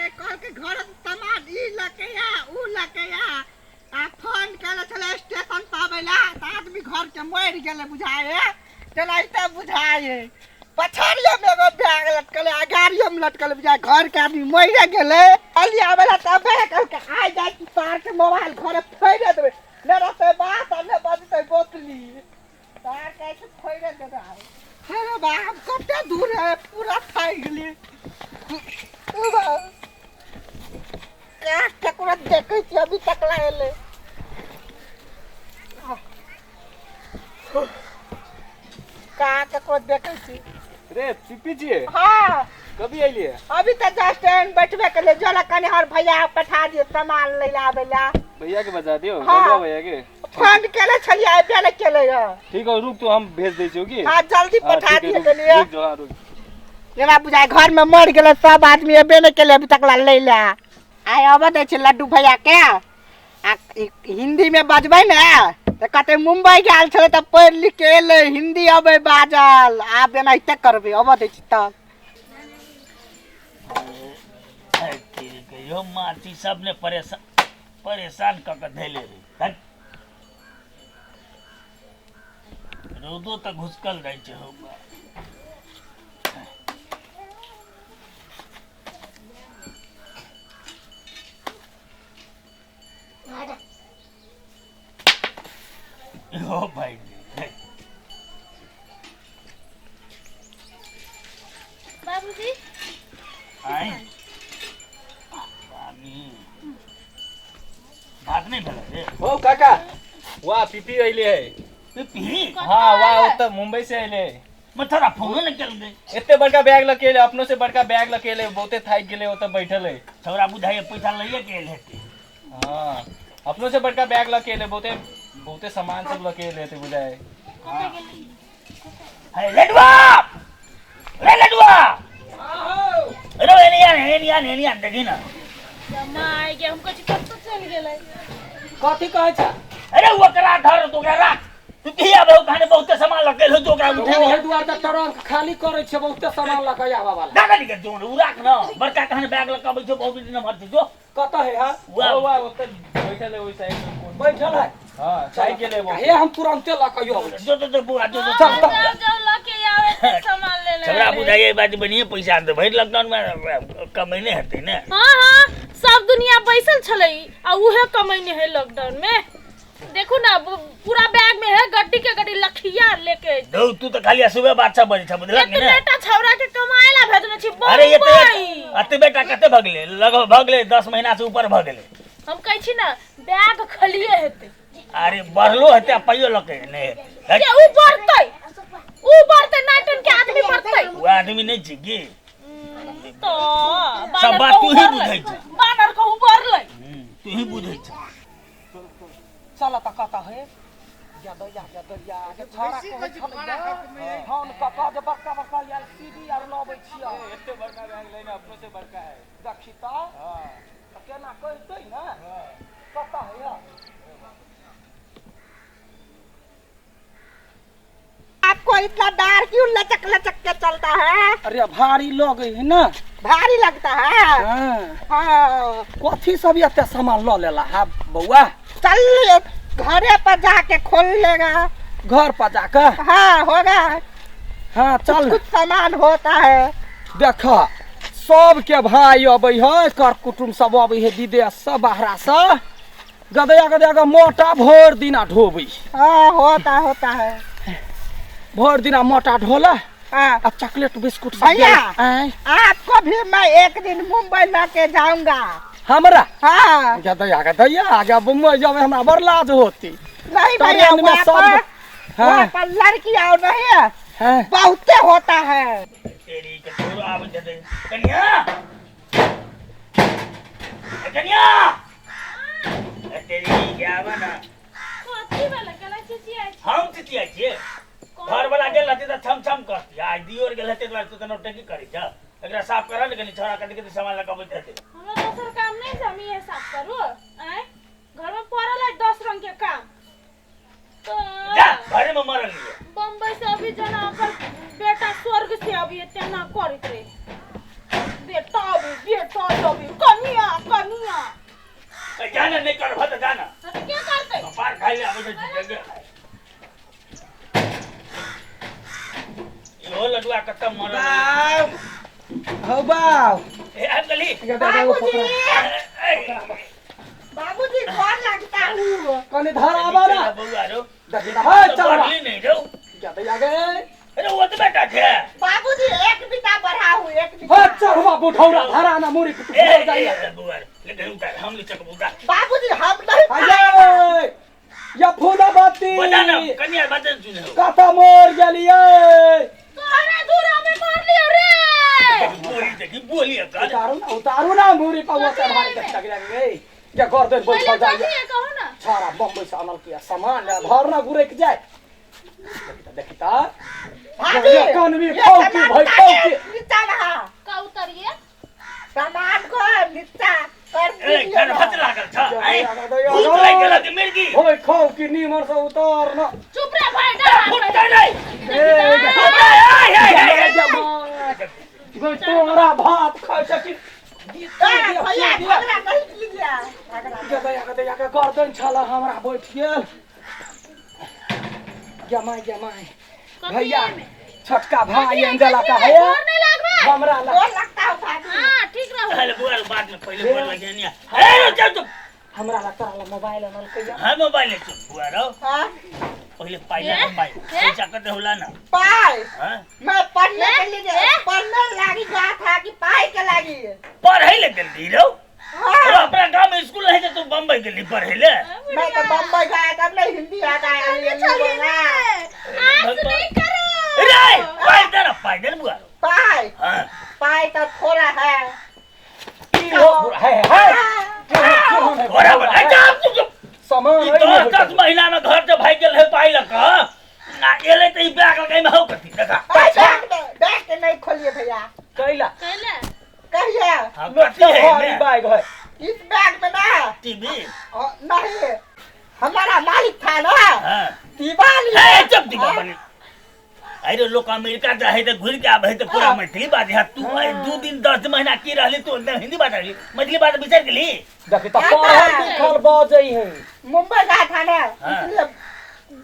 के कल के घर सामान ई लके या ऊ लके या आ फोन करे चले स्टेशन पावेला त आदमी घर के मर गेले बुझाए चलाइते बुझाए पछाड़िया में एगो बैग लटकले गाड़िया में लटकले बुझाए घर के आदमी मर गेले अली आवेला तबे कल के आ जाए कि पार के मोबाइल घर फोड़ देबे मेरा तो बात हमने बजते बोतली तार कैसे फोड़ दे रहा है अरे बाप कते दूर है पूरा खाई गेली क्या टकरा देखे छी अभी तक लाएले का टकरा देखे छी रे पीपी जी हां कभी आइलिए अभी तक जस्ट स्टैंड बैठबे के ले जला कने हर भैया पठा दिए सामान ले आवेला भैया के बता दियो हाँ। भैया के फोन केले छलिए आबे ले केले ठीक है रुक तो हम भेज दै छियो की हां जल्दी पठा दिए कने रुक जा रुक जेना बुझाए घर में मर गेले सब आदमी अबे ने केले अभी तक ले ला आय अब दे छ लड्डू भैया के आ हिंदी में बजबै ने त कते मुंबई गेल छले त पढ़ लिख के एले हिंदी अबे बाजल आब एनाइते करबे अब दे छी त यो माटी सबने परेशान क के धैले रे रोदो त घुसकल रहै छै हो ओ भाई बाबूजी आए भात नहीं भेल रे ओ काका वाह पीपी आइले है पीपी हां वाह ओ त मुंबई से आइले मैं थोड़ा फोन न कर दे एते बड़का बैग लकेले अपनो से बड़का बैग लकेले बहुते थाक गेले ओ त बैठल है छोरा बुझाए पैसा लइए के एल हेते हां अपनो से बड़का बैग लकेले बहुते सामान सब लकेले थे बुझाए अरे लडवा रे लडवा अरे एनिया देखी ना जमाई के हमको कत चल गेलै कथी कहै छ अरे ओकरा धर तो राख तू किया बहु खाने बहुते सामान लगे हो तो ओकरा उठा ओहे दुआर त ट्रंक खाली करे छ बहुते सामान लके आवा वाला दादा निके जोन उ राख न बड़का कहने बैग लगा बैठो बहुत दिन भर जो कत है हा वाह वाह ओते बैठल है ओइ साइड में बैठल है हां साइकिल है वो हे हम तुरंते लके यो जो बुआ जो चल जाओ लके आवे सामान ले ले छोरा बुझाइए बात बनिए पैसा दे भर लॉकडाउन में कमाइने हते ने हां सब दुनिया बैसल छलै आ उहे कमाइने है लॉकडाउन में देखो ना पूरा बैग में है गड्डी के गड्डी लखिया लेके दो तू तो खाली सुबह बादशाह बनी छ बुझला ने बेटा छौरा के कमाएला भेजने छी अरे ये अते बेटा कते भगले लगभग भगले 10 महीना से ऊपर भगले हम कहै छी ना बैग खलिए हेते अरे बढ़लो हते पाइयो लके ने के ऊ बढ़तै नाटन के आदमी बढ़तै वो आदमी नहीं छिगी तो सब बात तू ही बुझै छ बानर को बढ़लै तू ही बुझै छ चल त कत है या के छाड़ा को छलै फोन कका जे बड़का यार सीडी आर लबै छियै एते बड़का बैग लेने अपनो से बड़का है देखी त हां केना कहतै ना कत है आपको इतना डर क्यों लचक लचक के चलता है अरे भारी लग है ना भारी लगता है हां हाँ कथी सब एते सामान ल लेला हा बौआ चल घरे पर जाके खोल लेगा घर पर जाकर हाँ होगा हाँ चल कुछ सामान होता है देख सब के भाई अबै है कर कुटुम सब अबै है विदेश से बाहरा से गदया मोटा भोर दिना ढोबै हाँ होता है भोर दिना मोटा ढोला हाँ आ चॉकलेट बिस्कुट सब भैया आए आपको भी मैं एक दिन मुंबई लेके जाऊंगा हमरा हाँ गदया आगे मुंबई जावे हमरा बड़ लाज होती नहीं भैया ट्रेन में वहाँ पर लड़की और नहीं है हैं बहुते होता है तेरी के छोरा आवे दे कन्या तेरी क्या बना कथी वाला कला चिचिया हम चिचिया छिए घर वाला गेल हते त छम छम करती आज दियोर गेल हते त तनो टेकी करी छ एकरा साफ करा लेकिन छोरा कते सामान लगाबैत हते हमरा दोसर काम नहीं छै हम ये साफ करू हैं घर में पड़ल है 10 रंग के काम तो जा घरे में मरल लियो बम्बई से अभी जना ओकर बेटा स्वर्ग से अभी तेना करत रे बेटा अभी खाई ले आवे तो जीतेंगे यो लडुआ कत्ता मरल हो बाव ए अंकली बाबूजी बाबूजी घर लगता हूँ कने धर आवा ना बउआ रो देखी ना हाय चल पढ़ली नहीं रो क्या तो आ गए अरे वो तो बेटा थे बाबूजी एक बिता बढ़ा हूँ एक हाय बिता चल बाबू ढौरा धरा ना मुरी कुछ हो जाइए बउआ लेकिन उतार हम ले चक बुदा बाबूजी हम नहीं आये या फूला बाती बता ना कन्या बदन सुने हो कथा मोर गेलिए तोहरा दूरा में मार लियो रे देखी बोली कर उतारू ना मुरी पर वो चढ़ाने के तक लगे क्या गर्दन बोल पहले जाइए बाकी है कहो ना छाड़ा बम्बई से अनल किया सामान ले धर ना गुरे के जाए देखता भाभी ये कान में फौकी भाई फौकी नीचा रहा का उतरिए सामान को नीचा कर ए कर दीजिए हत लागल छ आई भूत लाग गेल के मिर्गी होय खाओ कि नीमर से उतार ना चुप रे भाई डर फुट नहीं तोरा भात खा सकी भैया झगड़ा नहीं कीजिए गर्दन छाला हमरा बैठ गेल जमाई भैया छोटका भाई अंजला का है नहीं लग रहा हमरा डर लगता है भाभी हां ठीक रहो अरे बुआ बाद में पहले बोल लगे नहीं ए चल तू हमरा लगता है मोबाइल अनल कइया हां मोबाइल ले तू बुआ रो हाँ पहले पाइला मोबाइल पैसा कते होला ना पाई हां मैं पढ़ने के लिए पढ़ने लगी गया था कि पाई के लगी पढ़े ले जल्दी रो हाँ और अपना गांव में स्कूल है तो बम्बई के लिए पढ़े ले मैं तो बम्बई गया तब नहीं हिंदी आता है चलिए ना आज नहीं करो रे पाइदर पाइदर बुआ रो पाई हां पाई तो थोड़ा है बराबर है जा सामान 10 महीना में घर से भाई गेल है पाई लका ना एले त ई बैग लगाई में हो कथी देखा बैग के नहीं खोलिए भैया कैला कहले कहिए हां कथी है भारी में बैग है इस बैग में ना टीवी नहीं हमारा मालिक था ना हां दिवाली ए चुप दिवा बने अरे लोग अमेरिका जाए तो घुर के आवे तो पूरा मैथिली बात है तू 2 दिन 10 महीना की रहली तू एकदम हिंदी बात रही मैथिली बात विचार के लिए देखी तो पढ़ल लिखल बाजई है मुंबई गया था ना इसलिए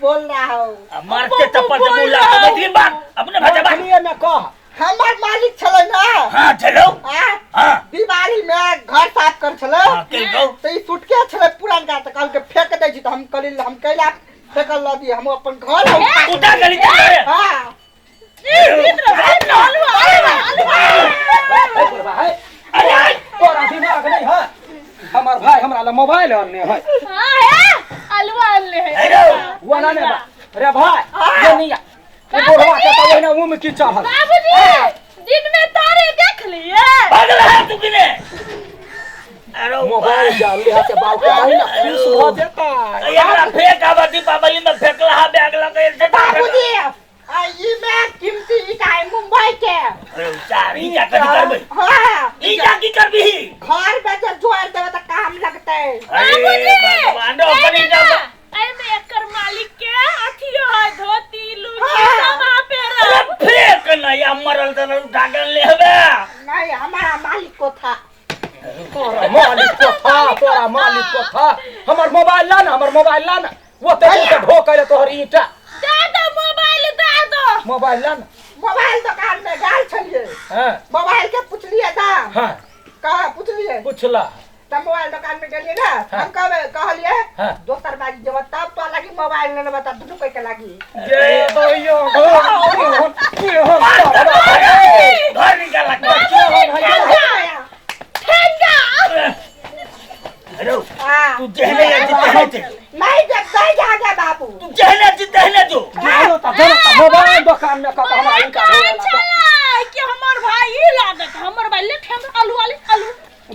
बोल रहा हूँ मार के चप्पल से मुंह लगा मैथिली बात अपने भाषा बात लिए में कह हमार मालिक छले ना हां चलो हाँ? हां दिवाली में घर साफ कर छले हां के गो तो ई सुटके छले पुरान का तो कल के फेंक दे छी तो हम कलिल हम कैला फेंकल ल दिए हम अपन घर उठा गली चले हां अरे तोरा दिमाग नहीं है हमार भाई हमरा ला मोबाइल आनने है हां है अलवा ले है अरे वो ना ने रे भाई ये नहीं ये बोलवा के तो ना मुंह में की चढ़ल बाबूजी दिन में तारे देख लिए पागल है तू किने अरे मोबाइल जान लिया से बाल का नहीं ना फीस हो देता एकरा फेंक आवा दीपावली में फेंकला हा बैग लगे से बाबूजी ई में कीमती इकाई मुंबई के अरे चार ही क्या करबे हां ई जा की करबी घर में जब जोड़ देवे तो काम लगते अरे भगवान रो बनी जा अरे मैं एकर मालिक के अथियो है धोती लुंगी सब वहां पे अरे फेंक ना या मरल त उठा के ले हबे नहीं हमारा मालिक को था तोरा मालिक को था हमर मोबाइल ला ना हमर मोबाइल ला ना वो तेरे से ढो करे तोहर ईटा दे दो मोबाइल दे दो मोबाइल ला ना मोबाइल दुकान में गाल छलिए हां मोबाइल के पूछ लिया था हां कहा पूछ लिए पूछला तब मोबाइल दुकान में गेलिए ना हम कहलिए हाँ। दोसर बाजी जब तब तो लगी मोबाइल लेने बता दुनू कोई के लगी जय भैया घर निकाल ठेंगा अरे हाँ तू जहले जीते नहीं जब सही जाएगा बाबू तू जहले जीते जो मोबाइल दुकान में कब हमारा इनका चला कि हमर भाई ही लागत हमर भाई ले ठेंगा आलू वाली आलू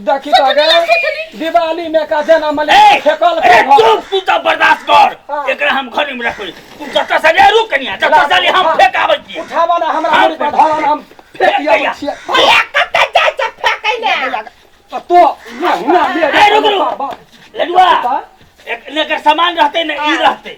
देखी तो गए दिवाली में का जना मले फेकल अरे तू तो बर्दाश्त कर एकरा हम घर में रखो तू जत्ता से रुक कनिया जत्ता से हम फेंकाबै छी उठावा ना हमरा मुड़ी पर धरन हम फेकिया छियै भैया कत जाय छै फेकै ने तो ना ले रुक लडुआ एक लेकर सामान रहते न ई रहते